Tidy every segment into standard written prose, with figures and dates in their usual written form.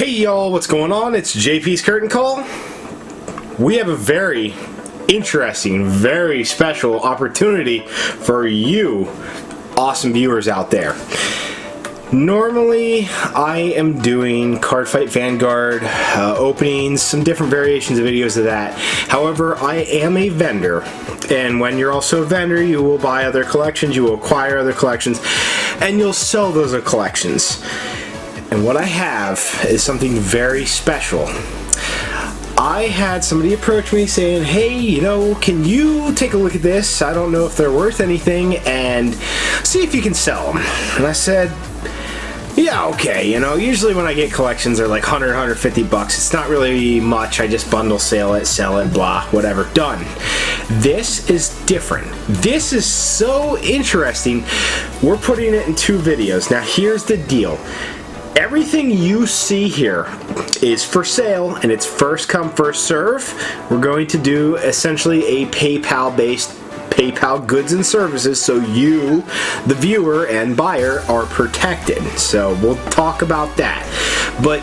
Hey y'all, what's going on? It's JP's Curtain Call. We have a very interesting, very special opportunity for you awesome viewers out there. Normally, I am doing Card Fight Vanguard openings, some different variations of videos of that. However, I am a vendor, and when you're also a vendor, you will buy other collections, you will acquire other collections, and you'll sell those collections. And what I have is something very special. I had somebody approach me saying, hey, you know, can you take a look at this? I don't know if they're worth anything, and see if you can sell them. And I said, yeah, okay, you know, usually when I get collections they're like 100, 150 bucks. It's not really much. I just bundle sell it, blah, whatever, done. This is different. This is so interesting. We're putting it in 2 videos. Now, here's the deal. Everything you see here is for sale, and it's first come, first serve. We're going to do essentially a PayPal-based PayPal goods and services, so you, the viewer and buyer, are protected. So we'll talk about that. But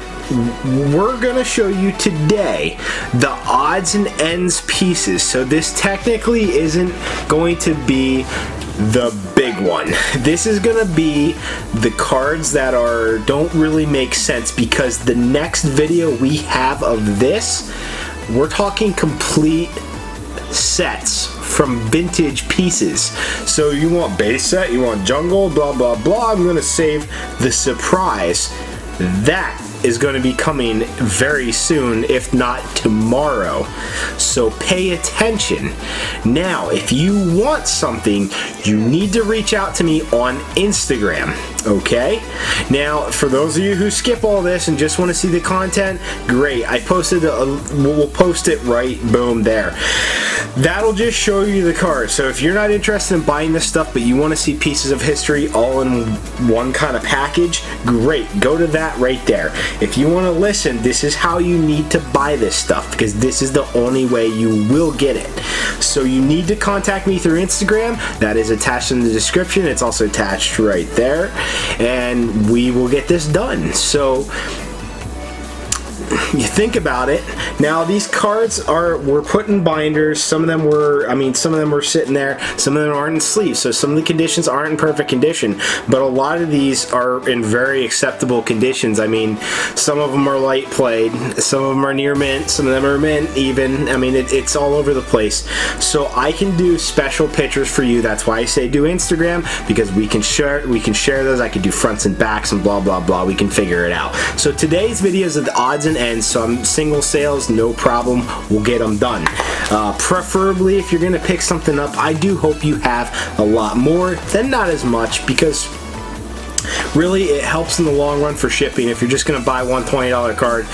we're going to show you today the odds and ends pieces. So this technically isn't going to be the big one. This is gonna be the cards that don't really make sense, because the next video we have of this, we're talking complete sets from vintage pieces. So you want base set, you want jungle, blah blah blah. I'm gonna save the surprise. That is going to be coming very soon, if not tomorrow. So pay attention. Now, if you want something, you need to reach out to me on Instagram, okay? Now, for those of you who skip all this and just want to see the content, great. I posted we'll post it right, boom, there. That'll just show you the cards. So if you're not interested in buying this stuff, but you want to see pieces of history all in one kind of package, great. Go to that right there. If you want to listen, this is how you need to buy this stuff, because this is the only way you will get it. So you need to contact me through Instagram. That is attached in the description. It's also attached right there, and we will get this done. So you think about it. Now, these cards we're put in binders. Some of them were sitting there. Some of them aren't in sleeves. So some of the conditions aren't in perfect condition, but a lot of these are in very acceptable conditions. I mean, some of them are light played, some of them are near mint, some of them are mint even. I mean, it's all over the place. So I can do special pictures for you. That's why I say do Instagram, because we can share those. I can do fronts and backs and blah blah blah. We can figure it out. So today's videos of the odds and ends. Some single sales, no problem, we'll get them done. Preferably, if you're gonna pick something up, I do hope you have a lot more than not as much, because really it helps in the long run for shipping. If you're just gonna buy one $20 card,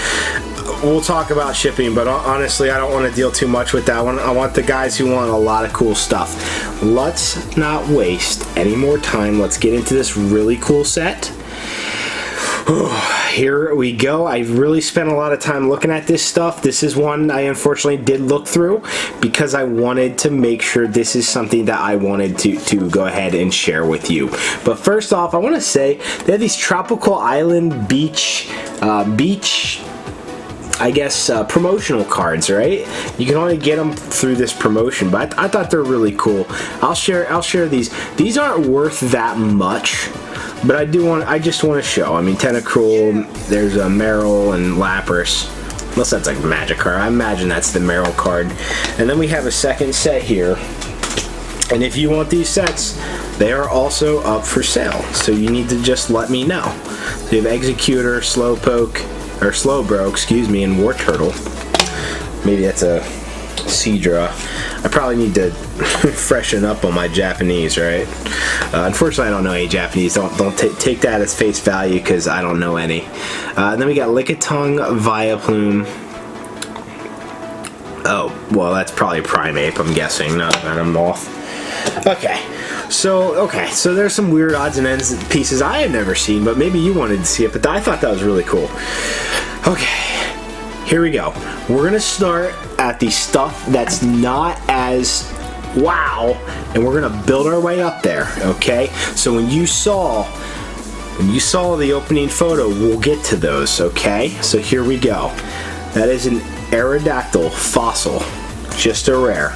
we'll talk about shipping, but honestly I don't want to deal too much with that one. I want the guys who want a lot of cool stuff. Let's not waste any more time. Let's get into this really cool set. Here we go. I've really spent a lot of time looking at this stuff. This is one I unfortunately did look through, because I wanted to make sure this is something that I wanted to go ahead and share with you. But first off, I want to say they have these tropical island beach I guess promotional cards, right? You can only get them through this promotion, but I thought they're really cool. I'll share these. These aren't worth that much, but I just want to show. I mean, Tentacruel, there's a Meryl and Lapras. Unless that's like a magic card. I imagine that's the Meryl card. And then we have a second set here. And if you want these sets, they are also up for sale. So you need to just let me know. So you have Executor, Slowbro, excuse me, and War Turtle. Maybe that's a Seadra. I probably need to freshen up on my Japanese, right? Unfortunately, I don't know any Japanese. Don't take that as face value, because I don't know any. Then we got Lickitung, Vileplume. Oh, well, that's probably Primeape, I'm guessing. No, I'm off. Okay. So there's some weird odds and ends pieces I have never seen, but maybe you wanted to see it, but I thought that was really cool. Okay, here we go. We're gonna start at the stuff that's not as wow, and we're gonna build our way up there, okay? So when you saw And you saw the opening photo, we'll get to those, okay? So here we go. That is an Aerodactyl fossil, just a rare.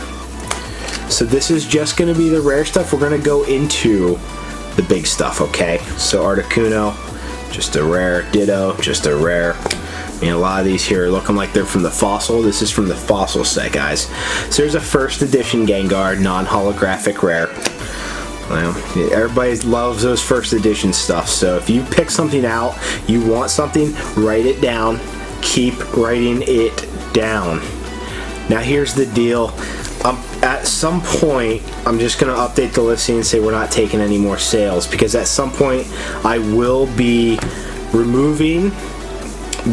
So this is just going to be the rare stuff. We're going to go into the big stuff, okay? So Articuno, just a rare. Ditto, just a rare. I mean, a lot of these here are looking like they're from the fossil. This is from the fossil set, guys. So there's a first edition Gengar, non-holographic rare. Well, everybody loves those first edition stuff, so if you pick something out, you want something, write it down. Keep writing it down. Now here's the deal. At some point, I'm just going to update the listing and say we're not taking any more sales, because at some point I will be removing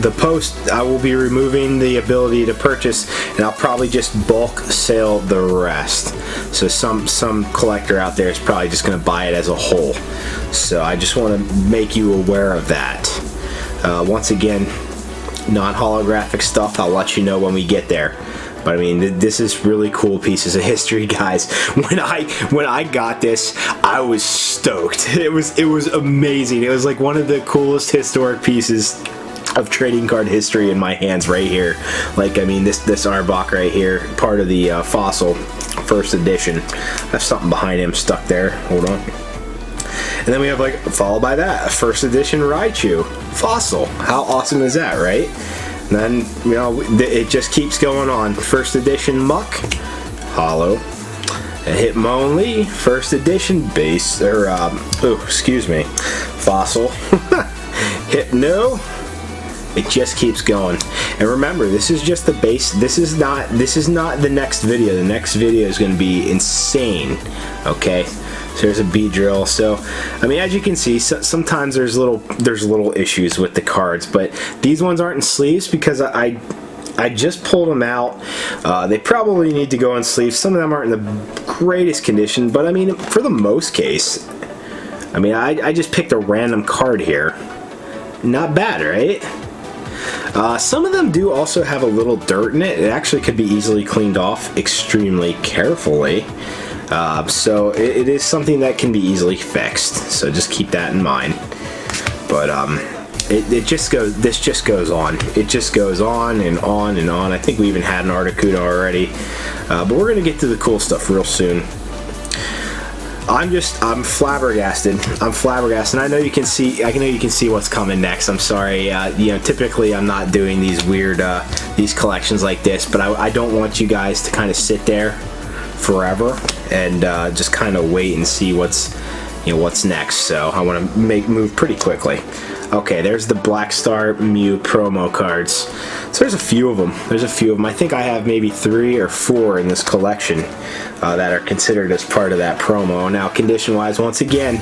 the post. I will be removing the ability to purchase, and I'll probably just bulk sale the rest. So some collector out there is probably just going to buy it as a whole. So I just want to make you aware of that. Once again, non-holographic stuff, I'll let you know when we get there. But I mean, this is really cool pieces of history, guys. When I got this, I was stoked. It was amazing. It was like one of the coolest historic pieces of trading card history in my hands right here. Like, I mean, this Arbok right here, part of the fossil first edition. I have something behind him stuck there. Hold on. And then we have, like, followed by that, first edition Raichu fossil. How awesome is that, right? And then, you know, it just keeps going on. First edition Muck, holo. Hitmonlee, first edition base, or excuse me, fossil. Hypno. It just keeps going. And remember, this is just the base. This is not the next video. The next video is going to be insane. Okay. So there's a Beedrill. So I mean, as you can see, sometimes there's little issues with the cards, but these ones aren't in sleeves because I just pulled them out. They probably need to go in sleeves. Some of them aren't in the greatest condition, but I mean, for the most case, I mean, I just picked a random card here. Not bad, right? Some of them do also have a little dirt in it. It actually could be easily cleaned off extremely carefully. So it is something that can be easily fixed. So just keep that in mind. But this just goes on. It just goes on and on and on. I think we even had an Articuno already. But we're gonna get to the cool stuff real soon. I'm flabbergasted. I'm flabbergasted. I know you can see. I know you can see what's coming next. I'm sorry. You know, typically I'm not doing these weird these collections like this, but I don't want you guys to kind of sit there forever and just kind of wait and see what's next. So I want to move pretty quickly. Okay, there's the Black Star Mew promo cards. So there's a few of them. I think I have maybe 3 or 4 in this collection that are considered as part of that promo. Now, condition-wise, once again,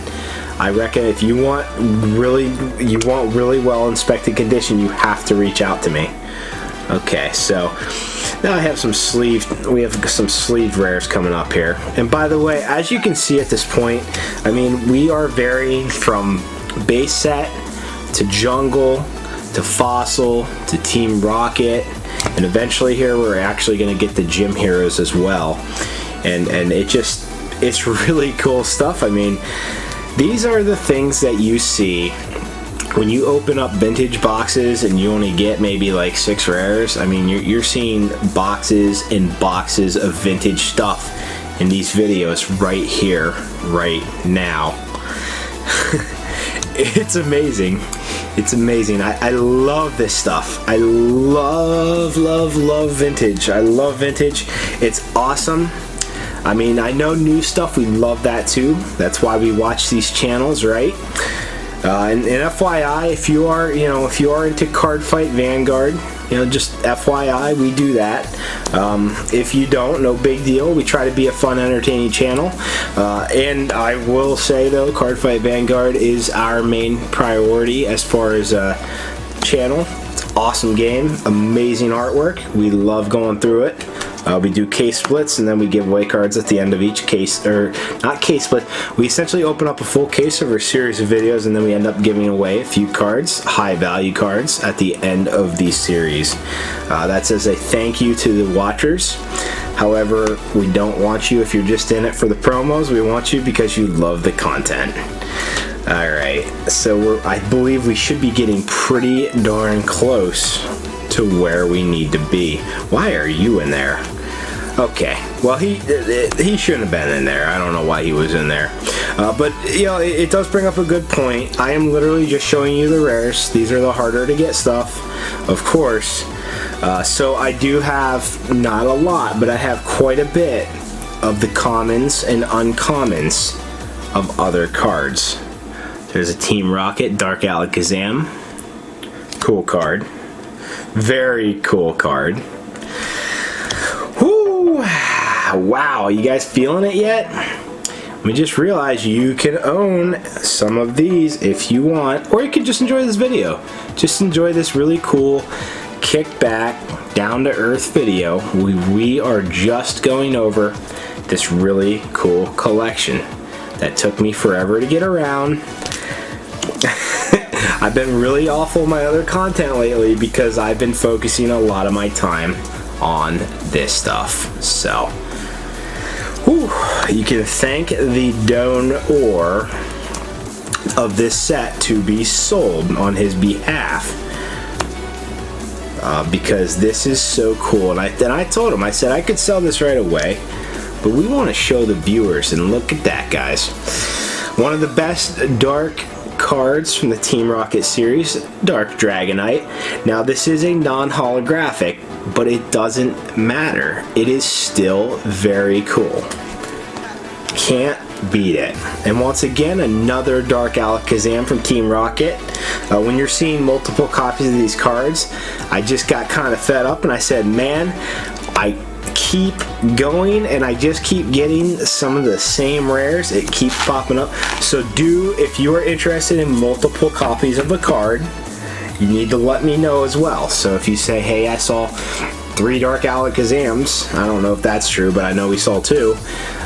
I reckon if you want really well inspected condition, you have to reach out to me. Okay, so now I have some we have some sleeved rares coming up here. And by the way, as you can see at this point, I mean, we are varying from base set to jungle to fossil to Team Rocket, and eventually here we're actually going to get the gym heroes as well. And it's really cool stuff. I mean, these are the things that you see when you open up vintage boxes and you only get maybe like 6 rares. I mean, you're seeing boxes and boxes of vintage stuff in these videos right here, right now. It's amazing. It's amazing. I love this stuff. I love vintage. I love vintage. It's awesome. I mean, I know new stuff, we love that too. That's why we watch these channels, right? And FYI, if you are into Card Fight Vanguard, just FYI, we do that. If you don't, no big deal. We try to be a fun, entertaining channel. And I will say though, Card Fight Vanguard is our main priority as far as channel. It's an awesome game, amazing artwork. We love going through it. We do case splits, and then we give away cards at the end of each case, or not case split. We essentially open up a full case over a series of videos, and then we end up giving away a few cards, high value cards, at the end of the series. That's as a thank you to the watchers. However, we don't want you if you're just in it for the promos. We want you because you love the content. Alright, so I believe we should be getting pretty darn close to where we need to be. Why are you in there? Okay, well he shouldn't have been in there. I don't know why he was in there. But you know, it does bring up a good point. I am literally just showing you the rares. These are the harder to get stuff, of course. So I do have, not a lot, but I have quite a bit of the commons and uncommons of other cards. There's a Team Rocket Dark Alakazam. Cool card. Very cool card. Whoo! Wow, you guys feeling it yet? We just realized you can own some of these if you want, or you can just enjoy this video. Just enjoy this really cool, kick back, down to earth video. We are just going over this really cool collection that took me forever to get around. I've been really awful in my other content lately because I've been focusing a lot of my time on this stuff. So, whew, you can thank the donor of this set to be sold on his behalf. Because this is so cool, and I told him, I said I could sell this right away, but we want to show the viewers, and look at that, guys. One of the best dark cards from the Team Rocket series, Dark Dragonite. Now this is a non-holographic, but it doesn't matter. It is still very cool. Can't beat it. And once again, another Dark Alakazam from Team Rocket. When you're seeing multiple copies of these cards, I just got kind of fed up and I said, man, I keep going and I just keep getting some of the same rares. It keeps popping up. So if you are interested in multiple copies of a card, you need to let me know as well. So if you say, hey, I saw 3 Dark Alakazams, I don't know if that's true, but I know we saw 2,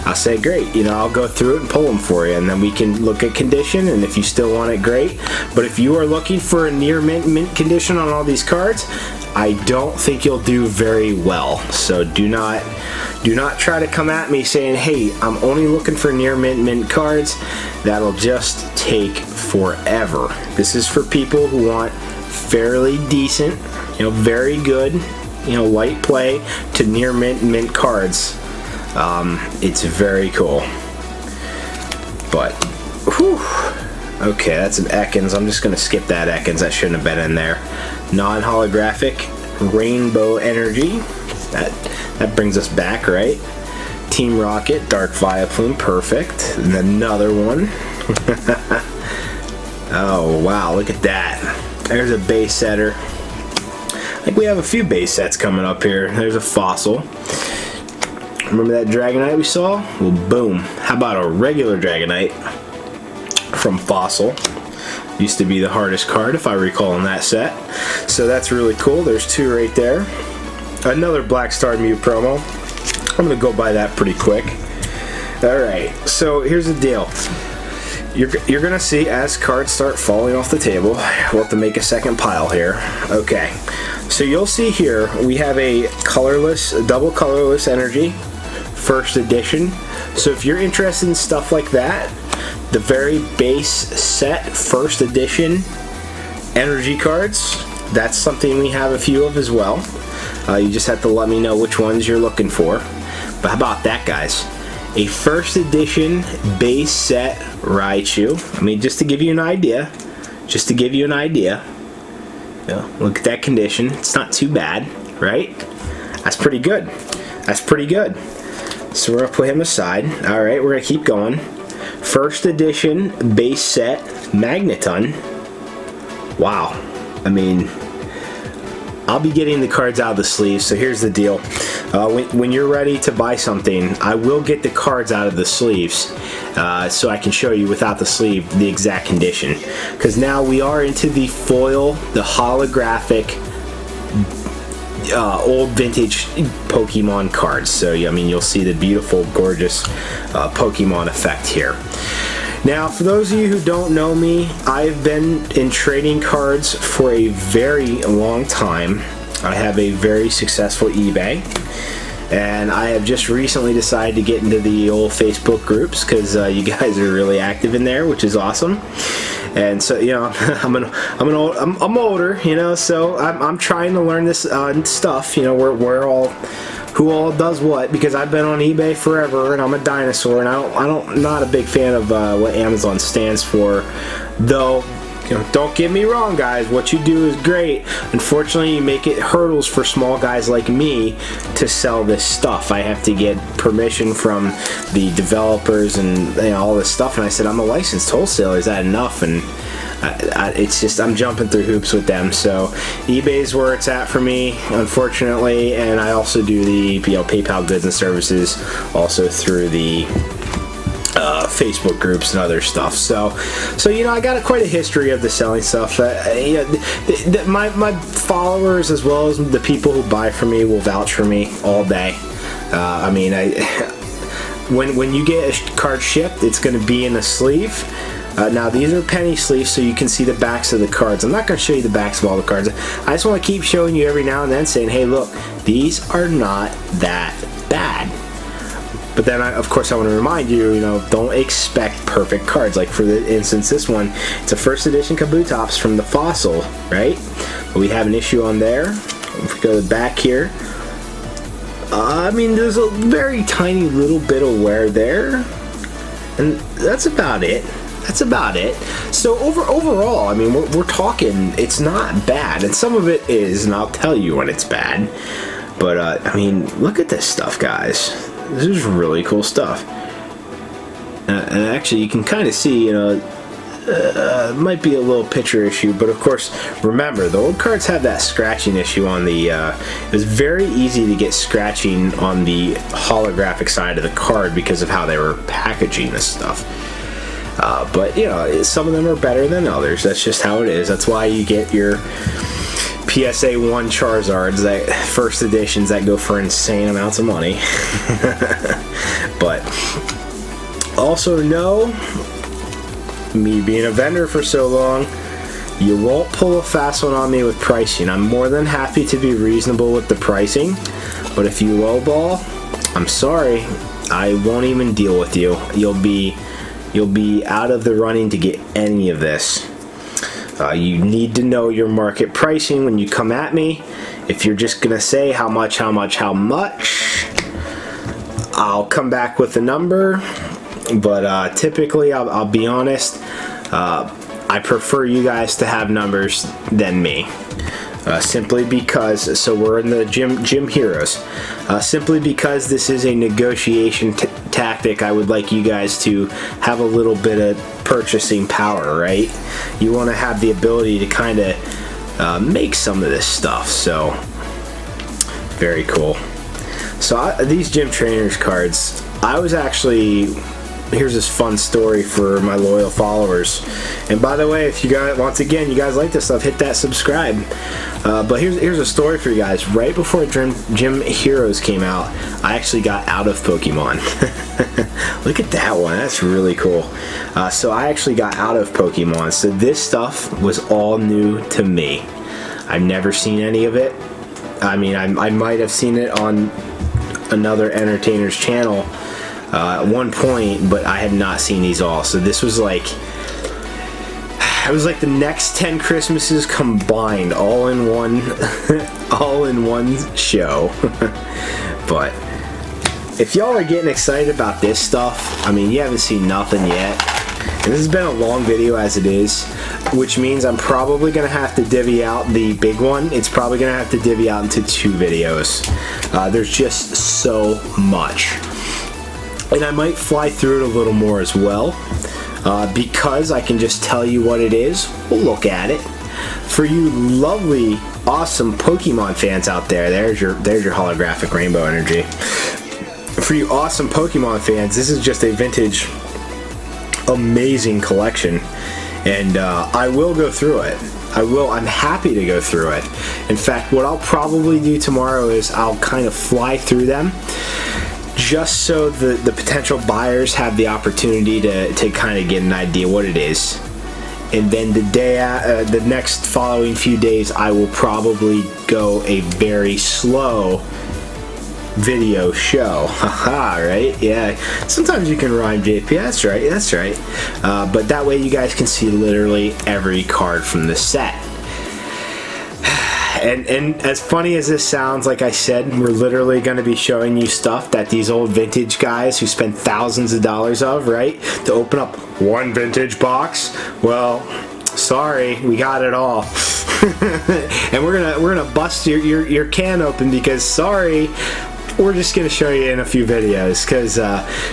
I'll say great, you know, I'll go through it and pull them for you, and then we can look at condition, and if you still want it, great. But if you are looking for a near mint condition on all these cards, I don't think you'll do very well. So do not try to come at me saying, hey, I'm only looking for near mint cards. That'll just take forever. This is for people who want fairly decent, you know, very good, you know, light play to near mint cards. It's very cool. But whew, okay, that's an Ekans. I'm just gonna skip that Ekans. That shouldn't have been in there. Non-holographic Rainbow Energy. That brings us back, right? Team Rocket Dark Vileplume. Perfect. And another one. Oh wow, look at that. There's a base setter. I think we have a few base sets coming up here. There's a fossil. Remember that Dragonite we saw? Well, boom. How about a regular Dragonite from Fossil? Used to be the hardest card, if I recall, in that set. So that's really cool. There's 2 right there. Another Black Star Mew promo. I'm going to go by that pretty quick. Alright, so here's the deal. You're going to see as cards start falling off the table, we'll have to make a second pile here. Okay, so you'll see here we have a double colorless energy, first edition. So if you're interested in stuff like that, the very base set first edition energy cards, that's something we have a few of as well. You just have to let me know which ones you're looking for. But how about that, guys? A first edition base set Raichu. I mean, just to give you an idea. Yeah, look at that condition. It's not too bad, right? That's pretty good. So we're going to put him aside. Alright, we're going to keep going. First edition base set Magneton. Wow. I mean, I'll be getting the cards out of the sleeves, so here's the deal. When you're ready to buy something, I will get the cards out of the sleeves so I can show you without the sleeve the exact condition. Because now we are into the foil, the holographic, old vintage Pokemon cards. So, I mean, you'll see the beautiful, gorgeous Pokemon effect here. Now, for those of you who don't know me, I've been in trading cards for a very long time. I have a very successful eBay, And I have just recently decided to get into the old Facebook groups because you guys are really active in there, which is awesome. And so, you know, I'm older, you know, so I'm trying to learn this stuff, you know, who all does what, because I've been on eBay forever and I'm a dinosaur, and I'm not a big fan of what Amazon stands for, though. You know, don't get me wrong, guys, what you do is great. Unfortunately, you make it hurdles for small guys like me to sell this stuff. I have to get permission from the developers and, you know, all this stuff, and I said, I'm a licensed wholesaler, is that enough? And it's just, I'm jumping through hoops with them. So eBay's where it's at for me, unfortunately, and I also do the, you know, PayPal goods and services also through the Facebook groups and other stuff. So you know, I got quite a history of the selling stuff. You know, my followers, as well as the people who buy from me, will vouch for me all day. I mean, when you get a card shipped, it's going to be in a sleeve. Now these are penny sleeves, so you can see the backs of the cards. I'm not going to show you the backs of all the cards. I just want to keep showing you every now and then, saying, hey, look, these are not that bad. But then, of course, I want to remind you, you know, don't expect perfect cards. Like, for the instance, this one, it's a first edition Kabutops from the Fossil, right? But we have an issue on there. If we go to the back here, I mean, there's a very tiny little bit of wear there, and that's about it. That's about it. So overall, I mean, we're talking, it's not bad, and some of it is, and I'll tell you when it's bad. But I mean, look at this stuff, guys. This is really cool stuff. And actually, you can kind of see, you know, it might be a little picture issue, but of course, remember, the old cards have that scratching issue on the, it was very easy to get scratching on the holographic side of the card because of how they were packaging this stuff. But, you know, some of them are better than others. That's just how it is. That's why you get your PSA 1 Charizards, that first editions that go for insane amounts of money. But also know, me being a vendor for so long, you won't pull a fast one on me with pricing. I'm more than happy to be reasonable with the pricing, but if you lowball, I'm sorry, I won't even deal with you. You'll be out of the running to get any of this. You need to know your market pricing when you come at me. If you're just gonna say how much, I'll come back with a number. But typically, I'll be honest, I prefer you guys to have numbers than me. Simply because, so we're in the Gym Heroes. Simply because this is a negotiation tactic, I would like you guys to have a little bit of purchasing power, right? You want to have the ability to kind of make some of this stuff. So, very cool. So these Gym Trainers cards, I was actually, here's this fun story for my loyal followers. And by the way, if you guys, once again, you guys like this stuff, hit that subscribe. But here's a story for you guys. Right before Gym Heroes came out, I actually got out of Pokemon. Look at that one. That's really cool. So I actually got out of Pokemon. So this stuff was all new to me. I've never seen any of it. I mean, I might have seen it on another entertainer's channel at one point, but I had not seen these all. So this was like, it was like the next 10 Christmases combined, all in one, all in one show. But if y'all are getting excited about this stuff, I mean, you haven't seen nothing yet. And this has been a long video as it is, which means I'm probably going to have to divvy out the big one. It's probably going to have to divvy out into 2 videos. There's just so much. And I might fly through it a little more as well. Because I can just tell you what it is. We'll look at it. For you lovely, awesome Pokemon fans out there, there's your holographic rainbow energy. For you awesome Pokemon fans, this is just a vintage, amazing collection, and I will go through it. I'm happy to go through it. In fact, what I'll probably do tomorrow is I'll kind of fly through them, just so the potential buyers have the opportunity to kind of get an idea what it is. And then the next following few days, I will probably go a very slow video show. Haha, right? Yeah, sometimes you can rhyme, JP. That's right, that's right. But that way you guys can see literally every card from the set. And as funny as this sounds, like I said, we're literally going to be showing you stuff that these old vintage guys who spend thousands of dollars of, right, to open up one vintage box. Well, sorry, we got it all. And we're gonna bust your can open because, sorry, we're just gonna show you in a few videos because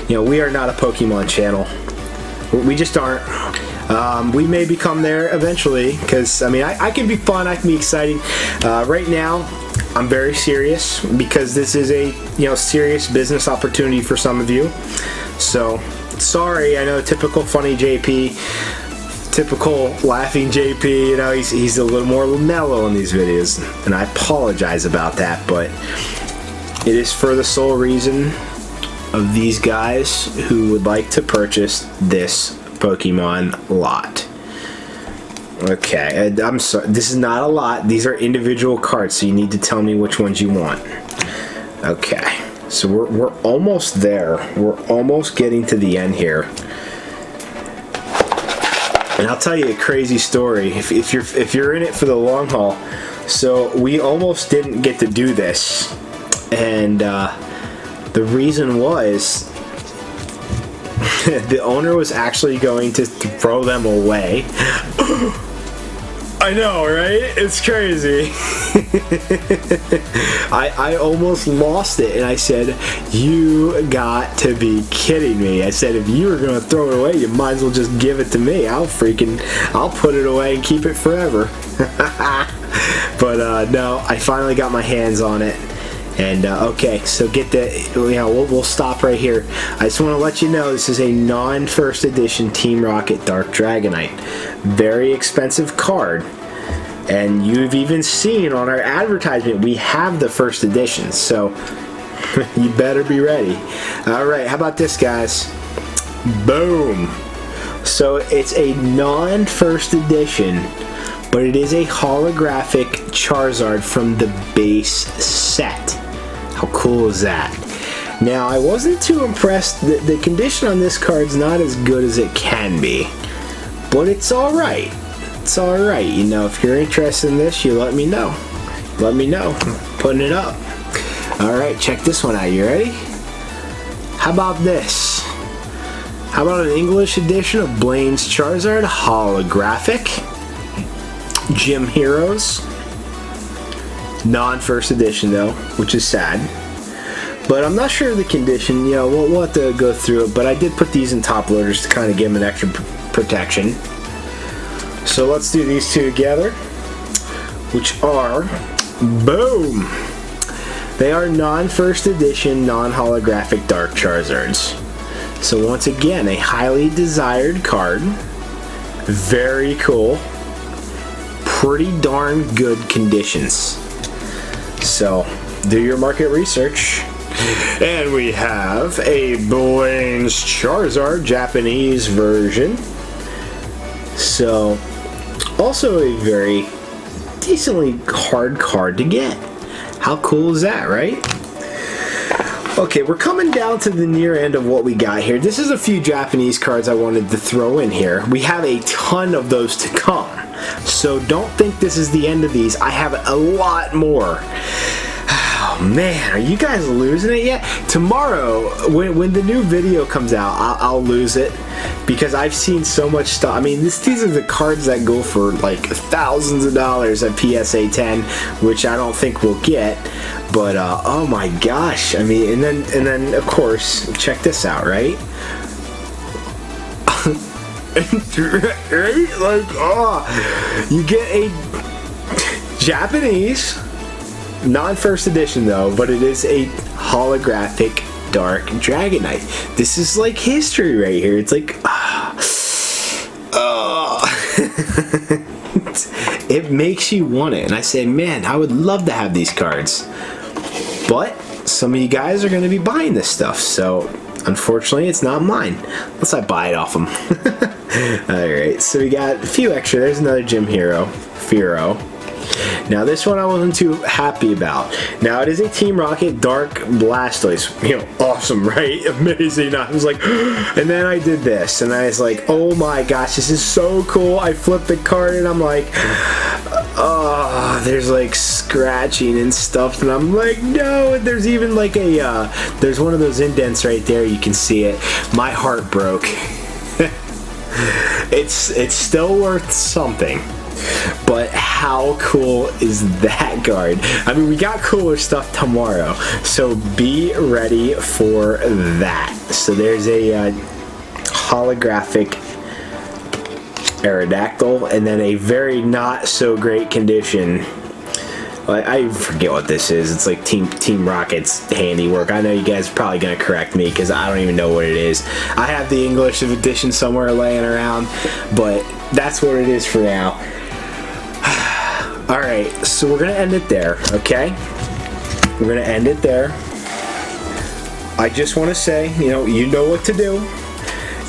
you know, we are not a Pokemon channel. We just aren't. We may become there eventually because, I mean, I can be fun, I can be exciting. Right now, I'm very serious because this is a, you know, serious business opportunity for some of you. So, sorry, I know, typical funny JP, typical laughing JP, you know, he's a little more mellow in these videos, and I apologize about that, but it is for the sole reason of these guys who would like to purchase this Pokemon lot. Okay, I'm sorry, this is not a lot. These are individual cards, so you need to tell me which ones you want. Okay, so we're almost there. We're almost getting to the end here. And I'll tell you a crazy story if you're in it for the long haul. So we almost didn't get to do this, and the reason was the owner was actually going to throw them away. I know, right? It's crazy. I almost lost it, and I said, you got to be kidding me. I said, if you were going to throw it away, you might as well just give it to me. I'll put it away and keep it forever. But no, I finally got my hands on it. And okay, so get the, you know, we'll stop right here. I just want to let you know this is a non-first edition Team Rocket Dark Dragonite. Very expensive card. And you've even seen on our advertisement we have the first edition, so you better be ready. Alright, how about this, guys? Boom! So it's a non-first edition, but it is a holographic Charizard from the base set. How cool is that? Now, I wasn't too impressed. The condition on this card's not as good as it can be, but it's alright. It's alright. You know, if you're interested in this, you let me know. Let me know. I'm putting it up. Alright, check this one out. You ready? How about this? How about an English edition of Blaine's Charizard holographic? Gym Heroes. Non-first edition though, which is sad. But I'm not sure of the condition. You know, we'll have to go through it. But I did put these in top loaders to kind of give them an extra protection. So let's do these two together, which are, boom! They are non-first edition, non-holographic Dark Charizards. So once again, a highly desired card. Very cool. Pretty darn good conditions. So, do your market research. And we have a Blaine's Charizard Japanese version. So, also a very decently hard card to get. How cool is that, right? Okay, we're coming down to the near end of what we got here. This is a few Japanese cards I wanted to throw in here. We have a ton of those to come. So don't think this is the end of these. I have a lot more. Oh man, are you guys losing it yet? Tomorrow, when the new video comes out, I'll lose it because I've seen so much stuff. I mean, these are the cards that go for like thousands of dollars at PSA 10, which I don't think we'll get. But oh my gosh! I mean, and then of course, check this out, right? Like, oh, you get a Japanese, non-first edition though, but it is a holographic Dark Dragonite. This is like history right here. It's like, it makes you want it. And I say, man, I would love to have these cards. But some of you guys are going to be buying this stuff, so unfortunately it's not mine. Unless I buy it off them. Alright, so we got a few extra. There's another Gym Hero, Firo. Now this one I wasn't too happy about. Now it is a Team Rocket Dark Blastoise. Awesome, right? Amazing. I was like, and then I did this, and I was like, oh my gosh, this is so cool. I flipped the card, and I'm like, oh, there's like scratching and stuff, and I'm like, no. And there's even like there's one of those indents right there. You can see it. My heart broke. It's still worth something. But how cool is that card? I mean, we got cooler stuff tomorrow, so be ready for that. So there's a holographic Aerodactyl, and then a very not so great condition. I forget what this is. It's like Team Rocket's handiwork. I know you guys are probably going to correct me because I don't even know what it is. I have the English edition somewhere laying around, but that's what it is for now. Alright, so we're going to end it there, okay? We're going to end it there. I just want to say, you know what to do.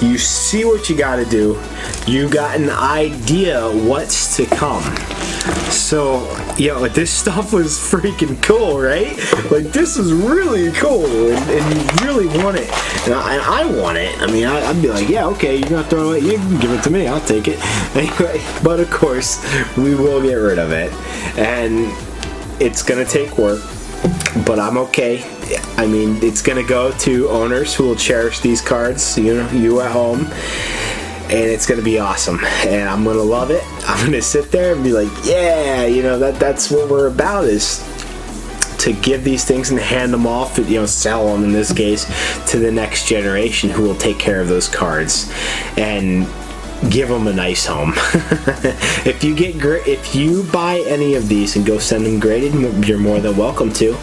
You see what you got to do. You got an idea what's to come. So, this stuff was freaking cool, right? Like, this is really cool, and you really want it, and I want it. I mean, I'd be like, yeah, okay, you're gonna throw it, you can give it to me, I'll take it. Anyway, but of course, we will get rid of it, and it's gonna take work, but I'm okay. I mean, it's gonna go to owners who will cherish these cards, you at home. And it's gonna be awesome, and I'm gonna love it. I'm gonna sit there and be like, yeah, that's what we're about, is to give these things and hand them off, sell them in this case to the next generation who will take care of those cards and give them a nice home. If you buy any of these and go send them graded, you're more than welcome to.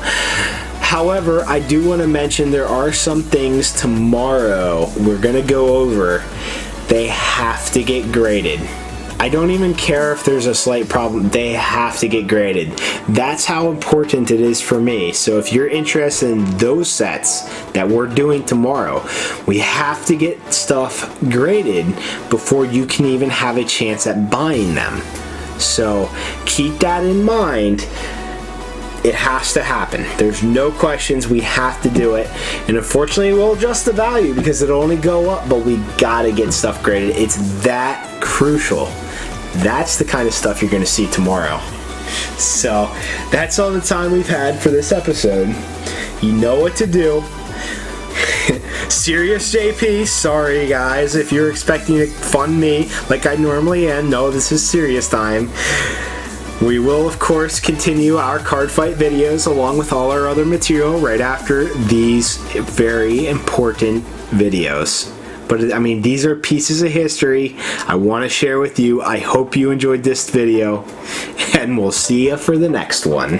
However, I do want to mention there are some things tomorrow we're gonna go over. They have to get graded. I don't even care if there's a slight problem. They have to get graded. That's how important it is for me. So if you're interested in those sets that we're doing tomorrow, we have to get stuff graded before you can even have a chance at buying them. So keep that in mind. It has to happen. There's no questions. We have to do it. And unfortunately, we'll adjust the value because it'll only go up, but we gotta get stuff graded. It's that crucial. That's the kind of stuff you're gonna see tomorrow. So that's all the time we've had for this episode. You know what to do. Serious JP, sorry guys if you're expecting to fund me like I normally am. No, this is serious time. We will, of course, continue our card fight videos along with all our other material right after these very important videos. But, I mean, these are pieces of history I want to share with you. I hope you enjoyed this video, and we'll see you for the next one.